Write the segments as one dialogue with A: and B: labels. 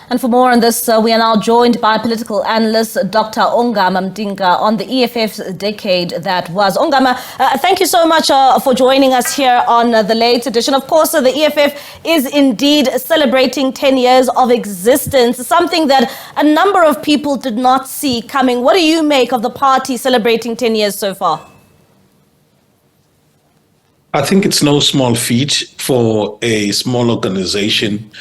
A: And for more on this, we are now joined by political analyst Dr. Ongama Mtimka on the EFF's decade that was. Ongama, thank you so much for joining us here on the late edition. Of course, the EFF is indeed celebrating 10 years of existence, something that a number of people did not see coming. What do you make of the party celebrating 10 years so far?
B: I think it's no small feat for a small organization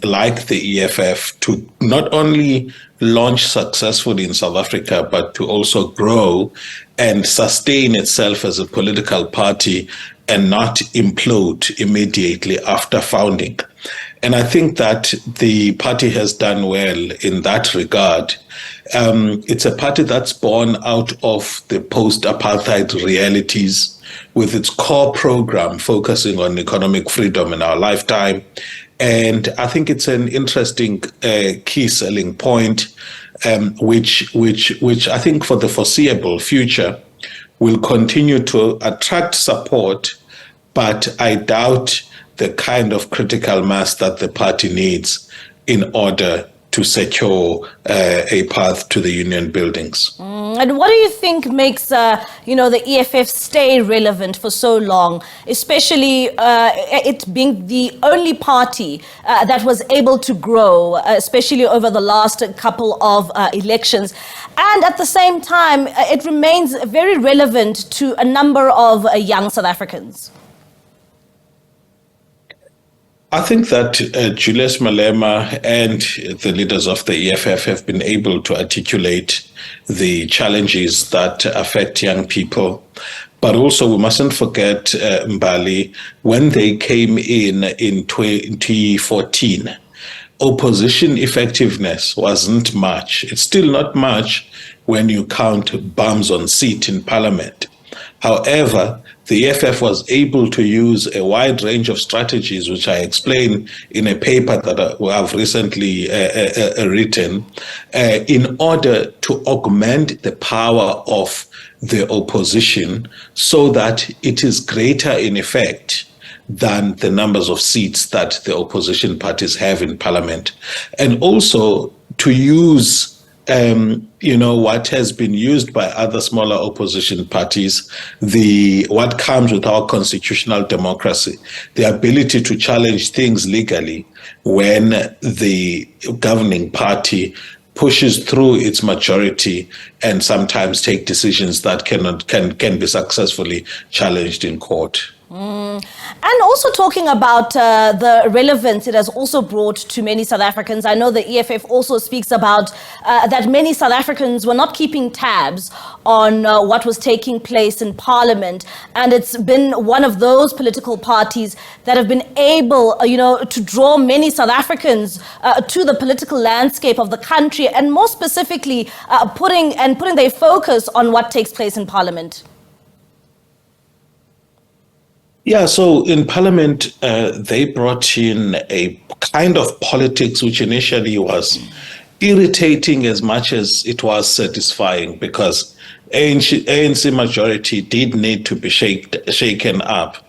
B: like the EFF to not only launch successfully in South Africa, but to also grow and sustain itself as a political party and not implode immediately after founding. And I think that the party has done well in that regard. It's a party that's born out of the post-apartheid realities, with its core program focusing on economic freedom in our lifetime. And I think it's an interesting key selling point, which I think for the foreseeable future will continue to attract support, but I doubt the kind of critical mass that the party needs in order to secure a path to the union buildings.
A: And what do you think makes, the EFF stay relevant for so long, especially it being the only party that was able to grow, especially over the last couple of elections? And at the same time, it remains very relevant to a number of young South Africans.
B: I think that Julius Malema and the leaders of the EFF have been able to articulate the challenges that affect young people. But also we mustn't forget, Mbali, when they came in 2014, opposition effectiveness wasn't much. It's still not much when you count bums on seat in parliament. However, the EFF was able to use a wide range of strategies, which I explain in a paper that I've recently written, in order to augment the power of the opposition so that it is greater in effect than the numbers of seats that the opposition parties have in parliament. And also to use what has been used by other smaller opposition parties, what comes with our constitutional democracy, the ability to challenge things legally when the governing party pushes through its majority and sometimes take decisions that can be successfully challenged in court.
A: And also talking about the relevance it has also brought to many South Africans. I know the EFF also speaks about that many South Africans were not keeping tabs on what was taking place in Parliament. And it's been one of those political parties that have been able, to draw many South Africans to the political landscape of the country, and more specifically, putting their focus on what takes place in Parliament.
B: Yeah, so in Parliament, they brought in a kind of politics which initially was irritating as much as it was satisfying, because ANC majority did need to be shaken up.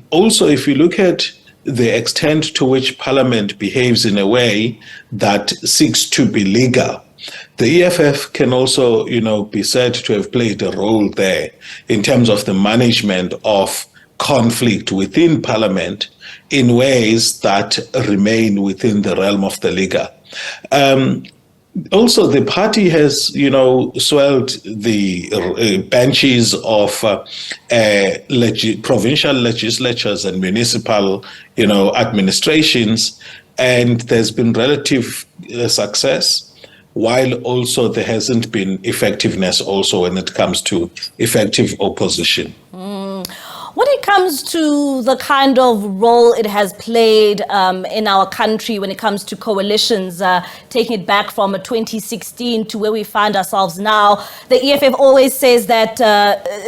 B: Also, if you look at the extent to which Parliament behaves in a way that seeks to be legal, the EFF can also, be said to have played a role there in terms of the management of conflict within Parliament in ways that remain within the realm of the legal. Also, the party has, swelled the benches of provincial legislatures and municipal, administrations, and there's been relative success, while also there hasn't been effectiveness also when it comes to effective opposition.
A: When it comes to the kind of role it has played in our country when it comes to coalitions, taking it back from 2016 to where we find ourselves now, the EFF always says that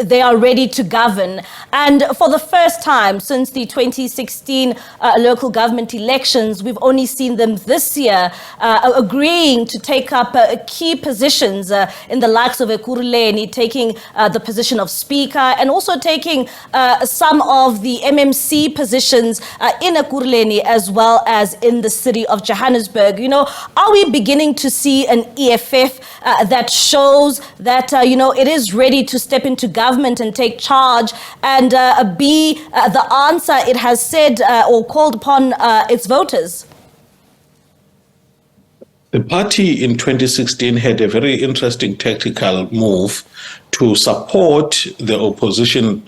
A: they are ready to govern. And for the first time since the 2016 local government elections, we've only seen them this year agreeing to take up key positions in the likes of Ekurhuleni, taking the position of Speaker, and also taking some of the MMC positions in Ekurhuleni as well as in the city of Johannesburg. Are we beginning to see an EFF that shows that, it is ready to step into government and take charge and be the answer it has said or called upon its voters?
B: The party in 2016 had a very interesting tactical move to support the opposition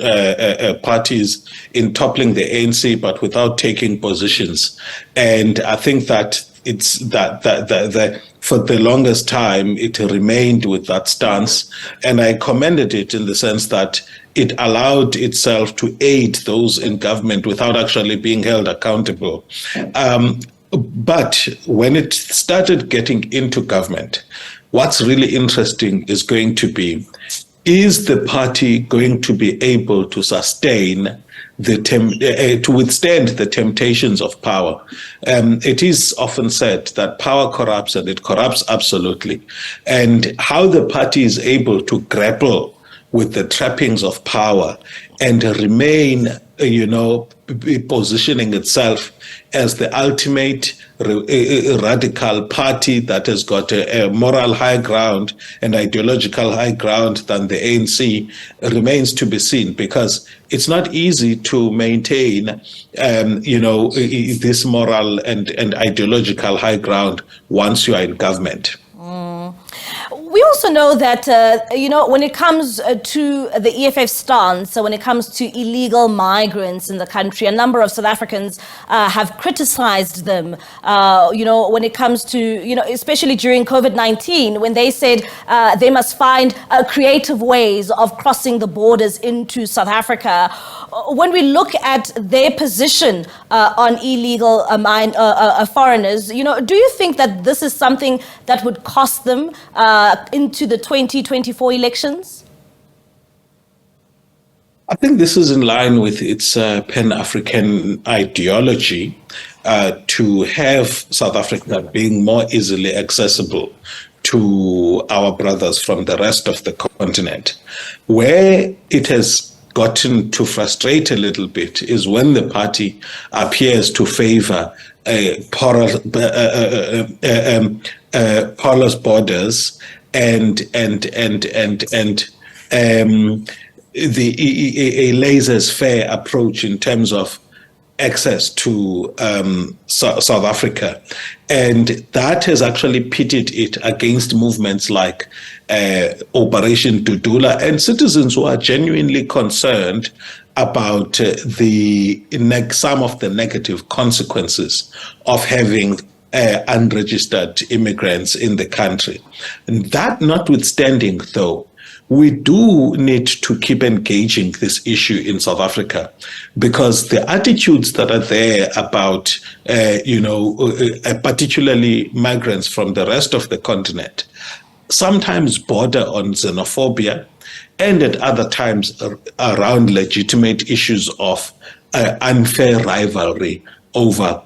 B: parties in toppling the ANC, but without taking positions. And I think that it's that for the longest time, it remained with that stance. And I commended it in the sense that it allowed itself to aid those in government without actually being held accountable. But when it started getting into government, what's really interesting is going to be, is the party going to be able to sustain to withstand the temptations of power? It is often said that power corrupts, and it corrupts absolutely. And how the party is able to grapple with the trappings of power and remain, positioning itself as the ultimate radical party that has got a moral high ground and ideological high ground than the ANC remains to be seen, because it's not easy to maintain, this moral and ideological high ground once you are in government.
A: We also know that, when it comes to the EFF stance, so when it comes to illegal migrants in the country, a number of South Africans have criticized them, when it comes to, especially during COVID-19, when they said they must find creative ways of crossing the borders into South Africa. When we look at their position on illegal foreigners, do you think that this is something that would cost them into the 2024 elections?
B: I think this is in line with its Pan-African ideology to have South Africa being more easily accessible to our brothers from the rest of the continent. Where it has gotten to frustrate a little bit is when the party appears to favor porous borders and a laissez-faire approach in terms of access to South Africa. And that has actually pitted it against movements like Operation Dudula and citizens who are genuinely concerned about some of the negative consequences of having unregistered immigrants in the country. And that notwithstanding, though, we do need to keep engaging this issue in South Africa, because the attitudes that are there about, particularly migrants from the rest of the continent, sometimes border on xenophobia, and at other times around legitimate issues of unfair rivalry over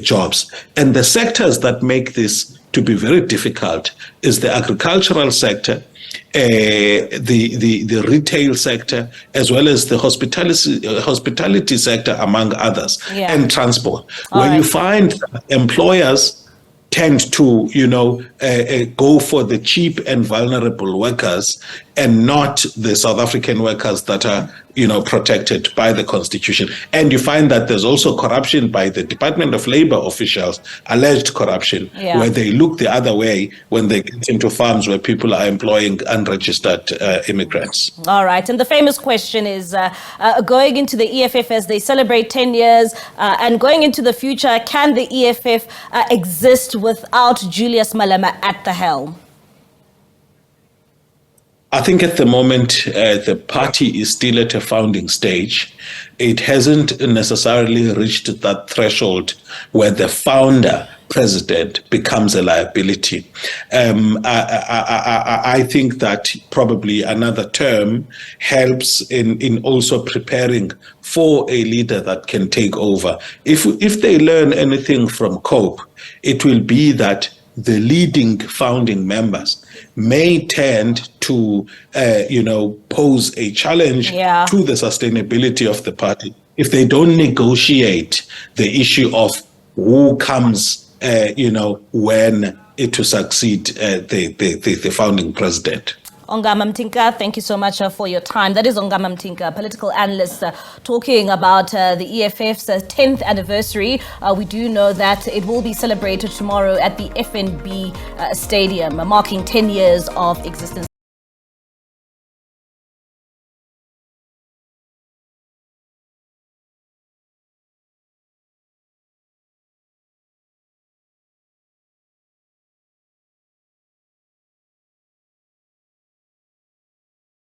B: jobs. And the sectors that make this to be very difficult is the agricultural sector, the retail sector, as well as the hospitality sector, among others, and transport. When you find employers tend to, go for the cheap and vulnerable workers and not the South African workers that are, protected by the Constitution. And you find that there's also corruption by the Department of Labor officials, alleged corruption, where they look the other way when they get into farms where people are employing unregistered immigrants.
A: All right. And the famous question is, going into the EFF as they celebrate 10 years and going into the future, can the EFF exist without Julius Malema at the helm?
B: I think at the moment, the party is still at a founding stage. It hasn't necessarily reached that threshold where the founder president becomes a liability. I think that probably another term helps in also preparing for a leader that can take over. If they learn anything from COPE, it will be that the leading founding members may tend to, pose a challenge to the sustainability of the party if they don't negotiate the issue of who comes, when to succeed the founding president.
A: Ongama Mtimka, thank you so much for your time. That is Ongama Mtimka, political analyst, talking about the EFF's 10th anniversary. We do know that it will be celebrated tomorrow at the FNB Stadium, marking 10 years of existence.